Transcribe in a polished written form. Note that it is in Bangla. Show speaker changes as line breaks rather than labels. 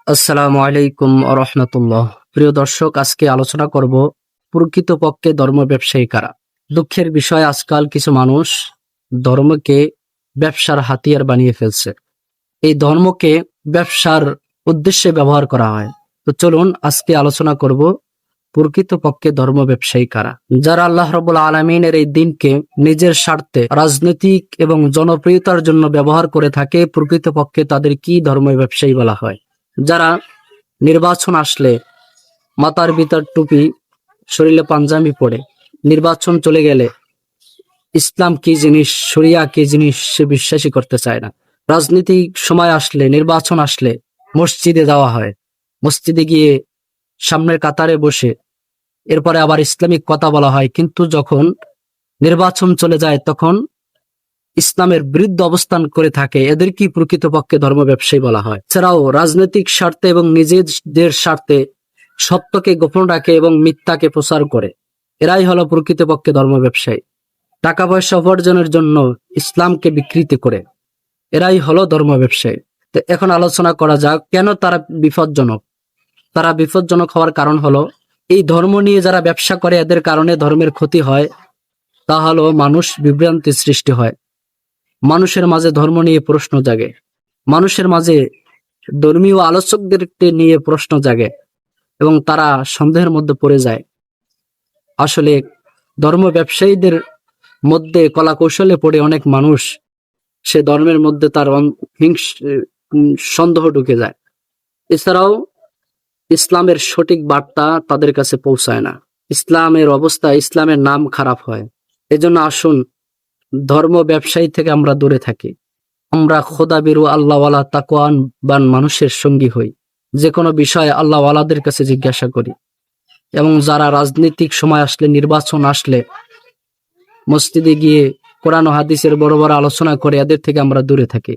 আসসালামু আলাইকুম রহমতুল্লাহ। প্রিয় দর্শক, আজকে আলোচনা করব প্রকৃতপক্ষে ধর্ম ব্যবসায়ী কারা। দুঃখের বিষয়, আজকাল কিছু মানুষ ধর্মকে ব্যবসার হাতিয়ার বানিয়ে ফেলছে। এই ধর্মকে ব্যবসার উদ্দেশ্যে ব্যবহার করা হয়। তো চলুন আজকে আলোচনা করব প্রকৃতপক্ষে ধর্ম ব্যবসায়ী কারা। যারা আল্লাহ রাব্বুল আলামিনের এই দিনকে নিজের স্বার্থে রাজনৈতিক এবং জনপ্রিয়তার জন্য ব্যবহার করে থাকে, প্রকৃতপক্ষে তাদের কি ধর্ম ব্যবসায়ী বলা হয়। যারা নির্বাচন আসলে মাথার ভিতর টুপি, শরীরে পাঞ্জাবি পরে, নির্বাচন চলে গেলে ইসলাম কি জিনিস, শরিয়া কি জিনিস সে বিশ্বাসই করতে চায় না। রাজনৈতিক সময় আসলে, নির্বাচন আসলে মসজিদে যাওয়া হয়, মসজিদে গিয়ে সামনের কাতারে বসে এরপরে আবার ইসলামিক কথা বলা হয়, কিন্তু যখন নির্বাচন চলে যায় তখন ইসলামের বিরুদ্ধে অবস্থান করে থাকে। এদের কি প্রকৃতপক্ষে ধর্ম ব্যবসায়ী বলা হয়। এছাড়াও রাজনৈতিক স্বার্থে এবং নিজেদের স্বার্থে সত্যকে গোপন রাখে এবং মিথ্যাকে প্রচার করে। এরাই হলো প্রকৃতপক্ষে ধর্ম ব্যবসায়ী। টাকা পয়সা উপার্জনের জন্য ইসলামকে বিকৃতি করে, এরাই হলো ধর্ম ব্যবসায়ী। তো এখন আলোচনা করা যাক কেন তারা বিপজ্জনক। তারা বিপজ্জনক হওয়ার কারণ হলো, এই ধর্ম নিয়ে যারা ব্যবসা করে এদের কারণে ধর্মের ক্ষতি হয়। তা হলো মানুষ বিভ্রান্তি সৃষ্টি হয়, মানুষের মাঝে ধর্ম নিয়ে প্রশ্ন জাগে, মানুষের মাঝে ধর্মীয় আলোচকদেরকে নিয়ে প্রশ্ন জাগে এবং তারা সন্দেহের মধ্যে পড়ে যায়। আসলে ধর্ম ব্যবসায়ীদের মধ্যে কলা কৌশলে পড়ে অনেক মানুষ সে ধর্মের মধ্যে তার সন্দেহ ঢুকে যায়। এছাড়াও ইসলামের সঠিক বার্তা তাদের কাছে পৌঁছায় না, ইসলামের অবস্থা, ইসলামের নাম খারাপ হয়। এজন্য আসুন ধর্ম ব্যবসায়ী থেকে আমরা দূরে থাকি। আমরা খোদাবিরু আল্লাহওয়ালা তাকওয়াবান মানুষের সঙ্গী হই। যে কোনো বিষয়ে আল্লাহওয়ালাদের কাছে জিজ্ঞাসা করি। এবং যারা রাজনৈতিক সময় আসলে, নির্বাচন আসলে মসজিদে গিয়ে কোরআন ও হাদিসের বড় বড় আলোচনা করে, এদের থেকে আমরা দূরে থাকি।